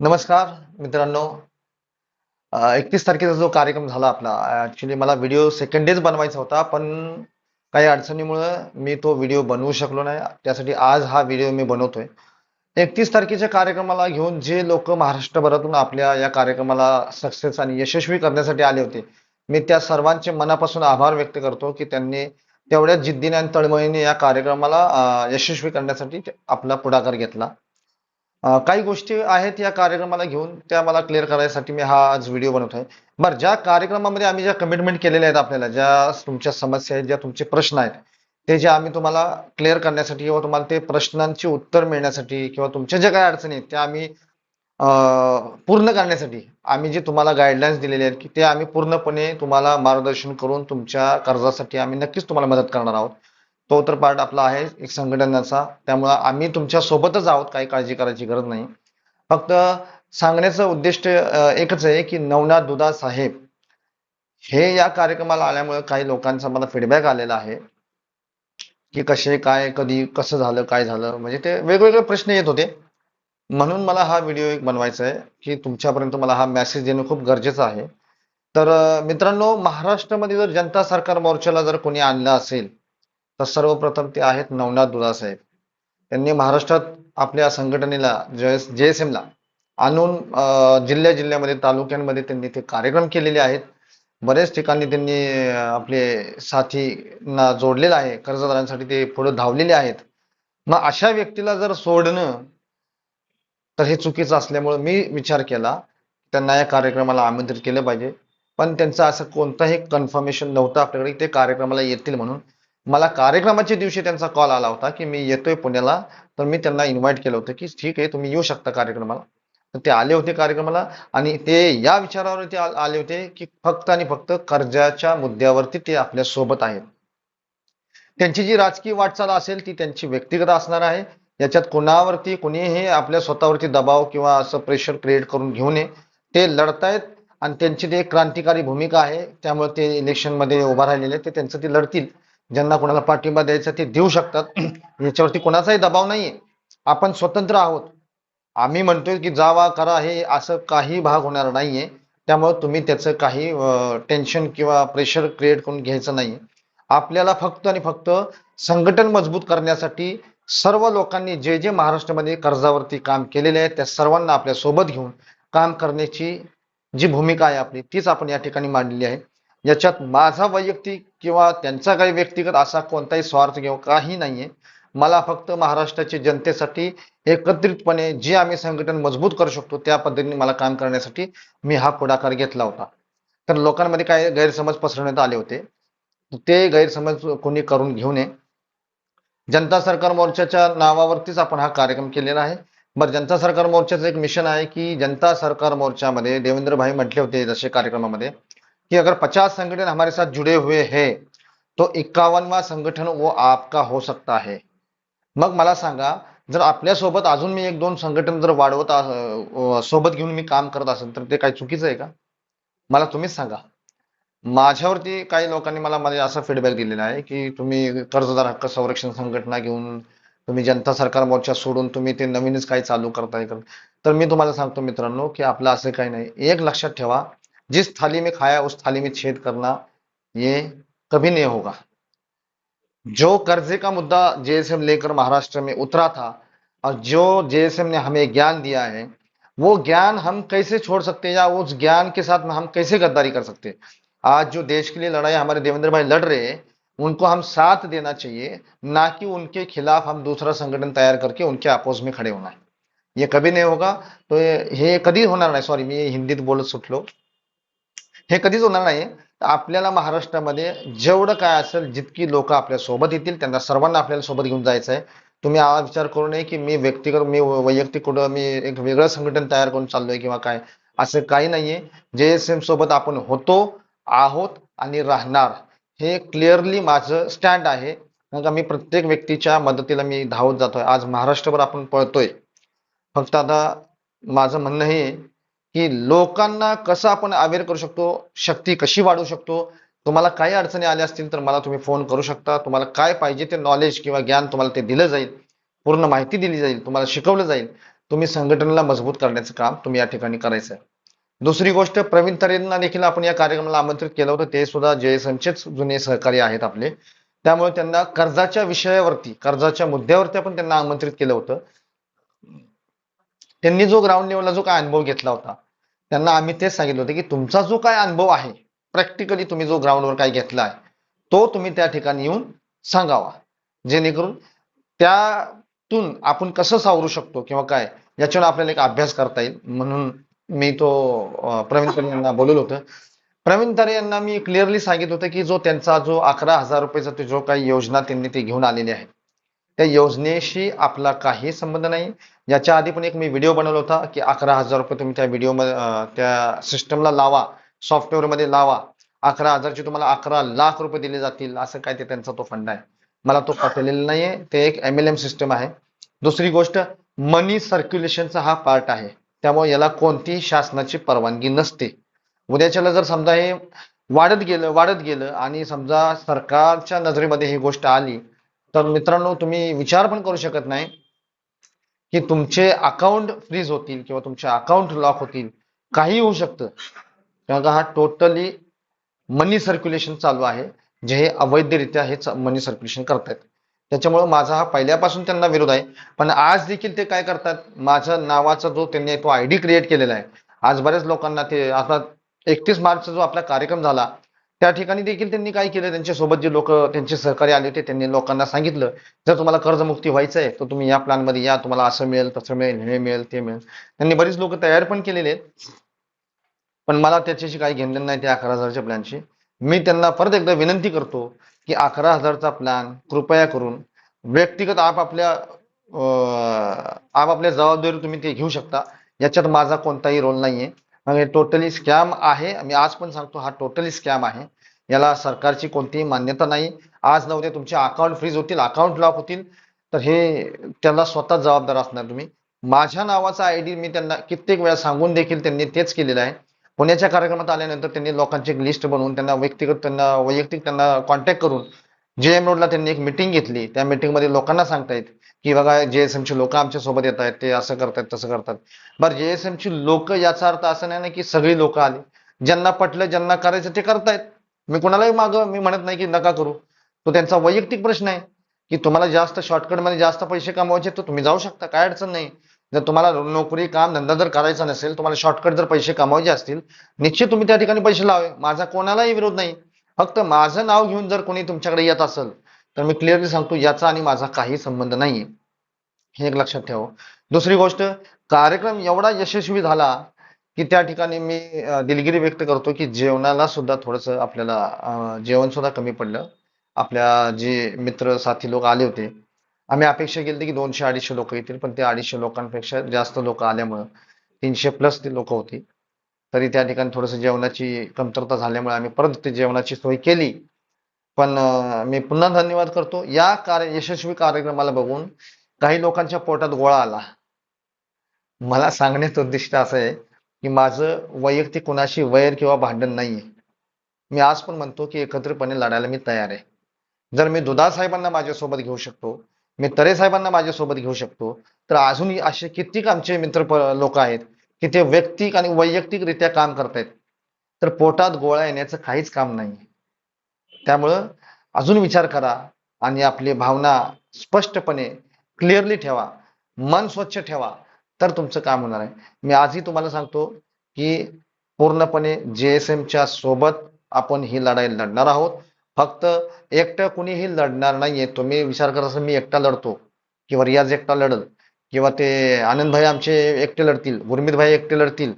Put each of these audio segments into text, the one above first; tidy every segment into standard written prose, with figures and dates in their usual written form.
नमस्कार मित्रांनो. 31 तारखेचा जो कार्यक्रम झाला आपला, ऍक्च्युली मला व्हिडिओ सेकंड डेच बनवायचा होता, पण काही अडचणीमुळे मी तो व्हिडिओ बनवू शकलो नाही. त्यासाठी आज हा व्हिडिओ मी बनवतोय. 31 तारखेच्या कार्यक्रमाला घेऊन जे लोक महाराष्ट्रभरातून आपल्या या कार्यक्रमाला सक्सेस आणि यशस्वी करण्यासाठी आले होते, मी त्या सर्वांचे मनापासून आभार व्यक्त करतो की त्यांनी तेवढ्या जिद्दीने आणि तळमळीने या कार्यक्रमाला यशस्वी करण्यासाठी आपला पुढाकार घेतला. काही गोष्टी आहेत या कार्यक्रमाला घेऊन, त्या मला क्लिअर करायसाठी मी हा आज व्हिडिओ बनवतोय. बरं, ज्या कार्यक्रमामध्ये आम्ही ज्या कमिटमेंट केलेल्या आहेत, आपल्याला ज्या तुमच्या समस्या आहेत, ज्या तुमचे प्रश्न आहेत, ते जे आम्ही तुम्हाला क्लिअर करण्यासाठी किंवा तुम्हाला ते प्रश्नांची उत्तर मिळण्यासाठी किंवा तुमच्या ज्या काही अडचणी आहेत त्या आम्ही पूर्ण करण्यासाठी आम्ही जे तुम्हाला गाईडलाईन्स दिलेले आहेत की ते आम्ही पूर्णपणे तुम्हाला मार्गदर्शन करून तुमच्या कर्जासाठी आम्ही नक्कीच तुम्हाला मदत करणार आहोत. तो तर पार्ट आपला आहे एक संघटनाचा, त्यामुळे आम्ही तुमच्या सोबतच आहोत, काही काळजी करायची गरज नाही. फक्त सांगण्याचं उद्दिष्ट एकच आहे की नवनाथ दुधा साहेब हे या कार्यक्रमाला आल्यामुळे काही लोकांचा मला फीडबॅक आलेला आहे की कसे काय कधी कसं झालं काय झालं, म्हणजे ते वेगवेगळे प्रश्न येत होते. म्हणून मला हा व्हिडिओ एक बनवायचा आहे की तुमच्यापर्यंत मला हा मेसेज देणं खूप गरजेचं आहे. तर मित्रांनो, महाराष्ट्रामध्ये जर जनता सरकार मोर्चाला जर कोणी आणलं असेल तर सर्वप्रथम ते आहेत नवनाथ दुधा साहेब. त्यांनी महाराष्ट्रात आपल्या संघटनेला JSM ला आणून जिल्ह्या जिल्ह्यामध्ये तालुक्यांमध्ये त्यांनी ते कार्यक्रम केलेले आहेत. बरेच ठिकाणी त्यांनी आपले साथींना जोडलेलं आहे, कर्जदारांसाठी ते पुढे धावलेले आहेत. मग अशा व्यक्तीला जर सोडणं तर हे चुकीचं असल्यामुळे मी विचार केला त्यांना या कार्यक्रमाला आमंत्रित केलं पाहिजे. पण त्यांचं असं कोणतंही कन्फर्मेशन नव्हतं आपल्याकडे की ते कार्यक्रमाला येतील म्हणून. मला कार्यक्रमाच्या दिवशी त्यांचा कॉल आला होता की मी येतोय पुण्याला. तर मी त्यांना इन्व्हाइट केलं होतं की ठीक आहे, तुम्ही येऊ शकता कार्यक्रमाला. तर ते आले होते कार्यक्रमाला आणि ते या विचारावरती आले होते की फक्त आणि फक्त कर्जाच्या मुद्द्यावरती ते आपल्या सोबत आहेत. त्यांची जी राजकीय वाटचाल असेल ती त्यांची व्यक्तिगत असणार आहे. याच्यात कोणावरती कोणीही आपल्या स्वतःवरती दबाव किंवा असं प्रेशर क्रिएट करून घेऊ नये. ते लढतायत आणि त्यांची ते क्रांतिकारी भूमिका आहे, त्यामुळे ते इलेक्शन मध्ये उभा राहिलेले ते त्यांचं ते लढतील. ज्यांना कोणाला पाठिंबा द्यायचा ते देऊ शकतात. याच्यावरती कोणाचाही दबाव नाहीये. आपण स्वतंत्र आहोत. आम्ही म्हणतोय की जावा करा, हे असं काही भाग होणार नाहीये. त्यामुळे तुम्ही त्याचं काही टेन्शन किंवा प्रेशर क्रिएट करून घ्यायचं नाहीये. आपल्याला फक्त आणि फक्त संघटन मजबूत करण्यासाठी सर्व लोकांनी जे जे महाराष्ट्रामध्ये कर्जावरती काम केलेले आहे त्या सर्वांना आपल्या सोबत घेऊन काम करण्याची जी भूमिका आहे आपली, तीच आपण या ठिकाणी मांडलेली आहे. याच्यात माझा वैयक्तिक किंवा त्यांचा काही व्यक्तिगत असा कोणताही स्वार्थ किंवा काही नाहीये. मला फक्त महाराष्ट्राच्या जनतेसाठी एकत्रितपणे जे आम्ही संघटन मजबूत करू शकतो त्या पद्धतीने मला काम करण्यासाठी मी हा पुढाकार घेतला होता. तर लोकांमध्ये काय गैरसमज पसरवण्यात आले होते, ते गैरसमज कोणी करून घेऊ नये. जनता सरकार मोर्चाच्या नावावरतीच आपण हा कार्यक्रम केलेला आहे. बरं, जनता सरकार मोर्चाचं एक मिशन आहे की जनता सरकार मोर्चामध्ये देवेंद्र भाई म्हटले होते जसे कार्यक्रमामध्ये कि अगर 50 संगठन हमारे साथ जुड़े हुए हैं तो 51वां संगठन वो आपका हो सकता है. मग मला सांगा, जर आपल्यासोबत अजून मी एक दोन संघटन जर वाढवत सोबत घेऊन मी काम करत असेल तर ते काही चुकीचं आहे का? मला तुम्हीच सांगा. माझ्यावरती काही लोकांनी मला मध्ये असा फीडबॅक दिलेला आहे की तुम्ही कर्जदार हक्क संरक्षण संघटना घेऊन तुम्ही जनता सरकार मोर्चा सोडून तुम्ही ते नवीनच काही चालू करताय का? तर मी तुम्हाला सांगतो मित्रांनो की आपलं असं काही नाही. एक लक्षात ठेवा, जिस थाली में खाया उस थाली में छेद करना ये कभी नहीं होगा. जो कर्जे का मुद्दा JSM लेकर महाराष्ट्र में उतरा था और जो JSM ने हमें ज्ञान दिया है, वो ज्ञान हम कैसे छोड़ सकते हैं या उस ज्ञान के साथ में हम कैसे गद्दारी कर सकते हैं? आज जो देश के लिए लड़ाई हमारे देवेंद्र भाई लड़ रहे हैं, उनको हम साथ देना चाहिए, ना कि उनके खिलाफ हम दूसरा संगठन तैयार करके उनके अपोज में खड़े होना है. ये कभी नहीं होगा. तो हे कधी होणार नाही. सॉरी, मी हिंदीत बोलत सुटलो. हे कधीच होणार नाही. आपल्याला महाराष्ट्रामध्ये जेवढं काय असेल, जितकी लोक आपल्या सोबत येतील त्यांना सर्वांना आपल्याला सोबत घेऊन जायचं आहे. तुम्ही हा विचार करू नये की मी व्यक्तिगत मी वैयक्तिक कुठं मी एक वेगळं संघटन तयार करून चाललोय किंवा काय. असं काही नाहीये. JSM सोबत आपण होतो, आहोत आणि राहणार, हे क्लिअरली माझं स्टँड आहे. मग मी प्रत्येक व्यक्तीच्या मदतीला मी धावत जातोय. आज महाराष्ट्रभर आपण पळतोय. फक्त आता माझं म्हणणं हे आहे की लोकांना कसं आपण अवेअर करू शकतो, शक्ती कशी वाढवू शकतो. तुम्हाला काही अडचणी आल्या असतील तर मला तुम्ही फोन करू शकता. तुम्हाला काय पाहिजे ते नॉलेज किंवा ज्ञान तुम्हाला ते दिलं जाईल, पूर्ण माहिती दिली जाईल, तुम्हाला शिकवलं जाईल. तुम्ही संघटनेला मजबूत करण्याचं काम तुम्ही या ठिकाणी करायचं आहे. दुसरी गोष्ट, प्रवीण तरेंना देखील आपण या कार्यक्रमाला आमंत्रित केलं होतं. ते सुद्धा JSMचेच जुने सहकारी आहेत आपले. त्यामुळे त्यांना कर्जाच्या विषयावरती, कर्जाच्या मुद्द्यावरती आपण त्यांना आमंत्रित केलं होतं. त्यांनी जो ग्राउंड लेवलला जो काय अनुभव घेतला होता, त्यांना आम्ही तेच सांगितलं होतं की तुमचा जो काय अनुभव आहे, प्रॅक्टिकली तुम्ही जो ग्राउंडवर काय घेतला आहे, तो तुम्ही त्या ठिकाणी येऊन सांगावा, जेणेकरून त्यातून आपण कसं सावरू शकतो किंवा काय याच्यावर आपल्याला एक अभ्यास करता येईल. म्हणून मी तो प्रवीण तरे यांना बोलवलं होतं. प्रवीण तरे यांना मी क्लिअरली सांगितलं होतं की जो त्यांचा जो 11,000 रुपयाचा जो काही योजना त्यांनी ते घेऊन आलेली आहे, त्या योजनेशी आपला काही संबंध नाही. याच्या आधी पण एक मी व्हिडिओ बनवला होता की 11,000 रुपये तुम्ही त्या व्हिडिओमध्ये त्या सिस्टमला लावा, सॉफ्टवेअरमध्ये लावा, 11,000चे तुम्हाला 11 लाख रुपये दिले जातील, असं काय ते त्यांचा तो फंड आहे. मला तो पटलेला नाहीये. ते एक MLM सिस्टम आहे. दुसरी गोष्ट, मनी सर्क्युलेशनचा हा पार्ट आहे, त्यामुळे याला कोणतीही शासनाची परवानगी नसते. उद्याच्याला जर समजा हे वाढत गेलं आणि समजा सरकारच्या नजरेमध्ये ही गोष्ट आली, तर मित्रांनो तुम्ही विचार पण करू शकत नाही की तुमचे अकाउंट फ्रीज होतील किंवा तुमचे अकाउंट लॉक होतील, काही होऊ शकतं. तेव्हा हा टोटली मनी सर्क्युलेशन चालू आहे, जे हे अवैधरित्या हे मनी सर्क्युलेशन करतायत. त्याच्यामुळे माझा हा पहिल्यापासून त्यांना विरोध आहे. पण आज देखील ते काय करतात, माझ्या नावाचा जो त्यांनी तो ID क्रिएट केलेला आहे, आज बऱ्याच लोकांना ते आता 31 मार्चचा जो आपला कार्यक्रम झाला, त्या ठिकाणी देखील त्यांनी काय केलं, त्यांच्यासोबत जे लोक त्यांचे सहकारी आले होते त्यांनी लोकांना सांगितलं, जर तुम्हाला कर्जमुक्ती व्हायचं आहे तर तुम्ही या प्लॅन मध्ये या, तुम्हाला असं मिळेल, तसं मिळेल, हे मिळेल, ते मिळेल. त्यांनी बरीच लोक तयार पण केलेले आहेत. पण मला त्याच्याशी काही घेणं नाही त्या 11,000च्या प्लॅनशी. मी त्यांना परत एकदा विनंती करतो की 11,000चा प्लॅन कृपया करून व्यक्तिगत आपापल्या जबाबदारी तुम्ही ते घेऊ शकता. याच्यात माझा कोणताही रोल नाहीये. हे टोटली स्कॅम आहे. मी आज पण सांगतो, हा टोटली स्कॅम आहे. याला सरकारची कोणतीही मान्यता नाही. आज न उद्या तुमचे अकाउंट फ्रीज होतील, अकाउंट लॉक होतील, तर हे त्याला स्वतः जबाबदार असणार तुम्ही. माझ्या नावाचा ID मी त्यांना कित्येक वेळा सांगून देखील त्यांनी तेच केलेलं आहे. पुण्याच्या कार्यक्रमात आल्यानंतर त्यांनी लोकांची एक लिस्ट बनवून त्यांना वैयक्तिक त्यांना कॉन्टॅक्ट करून JM रोडला त्यांनी एक मिटिंग घेतली. त्या मिटिंगमध्ये लोकांना सांगतायत की बघा JSMची लोक आमच्या सोबत येत आहेत, ते असं करतात, तसं करतात. बरं, JSMची लोक याचा अर्थ असं नाही ना की सगळी लोक आली. ज्यांना पटलं, ज्यांना करायचं ते करतायत. मी कुणालाही मी म्हणत नाही की नका करू. तो त्यांचा वैयक्तिक प्रश्न आहे की तुम्हाला जास्त शॉर्टकटमध्ये जास्त पैसे कमवायचे तर तुम्ही जाऊ शकता, काय अडचण नाही. जर तुम्हाला नोकरी, काम, धंदा जर करायचा नसेल, तुम्हाला शॉर्टकट जर पैसे कमवायचे असतील, निश्चित तुम्ही त्या ठिकाणी पैसे लावे. माझा कोणालाही विरोध नाही. फक्त माझं नाव घेऊन जर कोणी तुमच्याकडे येत असेल, तर मी क्लिअरली सांगतो, याचा आणि माझा काही संबंध नाहीये. हे एक लक्षात ठेवा. दुसरी गोष्ट, कार्यक्रम एवढा यशस्वी झाला की त्या ठिकाणी मी दिलगिरी व्यक्त करतो की जेवणाला सुद्धा थोडस आपल्याला जेवण सुद्धा कमी पडलं. आपल्या जे मित्र साथी लोक आले होते, आम्ही अपेक्षा केली होती की 200-250 लोक येतील, पण ते 250 लोकांपेक्षा जास्त लोक आल्यामुळं 300+ ती लोक होती. तरी त्या ठिकाणी थोडस जेवणाची कमतरता झाल्यामुळे आम्ही परत ते जेवणाची सोय केली. पण मी पुन्हा धन्यवाद करतो. या यशस्वी कार्यक्रमाला बघून काही लोकांच्या पोटात गोळा आला. मला सांगण्याचं उद्दिष्ट असं आहे की माझं वैयक्तिक कुणाशी वैर किंवा भांडण नाहीये. मी आज पण म्हणतो की एकत्रितपणे लढायला मी तयार आहे. जर मी दुधा साहेबांना माझ्यासोबत घेऊ शकतो, मी तरे साहेबांना माझ्यासोबत घेऊ शकतो, तर अजूनही असे कित्येक आमचे मित्र लोक आहेत की ते व्यक्तिक आणि वैयक्तिकरित्या काम करतायत. तर पोटात गोळा येण्याचं काहीच काम नाही. त्यामुळं अजून विचार करा आणि आपली भावना स्पष्टपणे क्लिअरली ठेवा, मन स्वच्छ ठेवा, तर तुमचं काम होणार आहे. मी आजही तुम्हाला सांगतो की पूर्णपणे JSMच्या सोबत आपण ही लढाई लढणार आहोत. फक्त एकटं कुणीही लढणार नाहीये. तुम्ही विचार करा, असं मी एकटा लढतो किंवा रियाज एकटा लढल किंवा ते आनंदभाई आमचे एकटे लढतील, गुरमीत भाई एकटे लढतील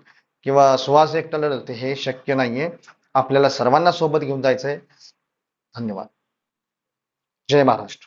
किंवा सुहास एकटा लढल, ते हे शक्य नाहीये. आपल्याला सर्वांना सोबत घेऊन जायचंय. धन्यवाद. जय महाराष्ट्र.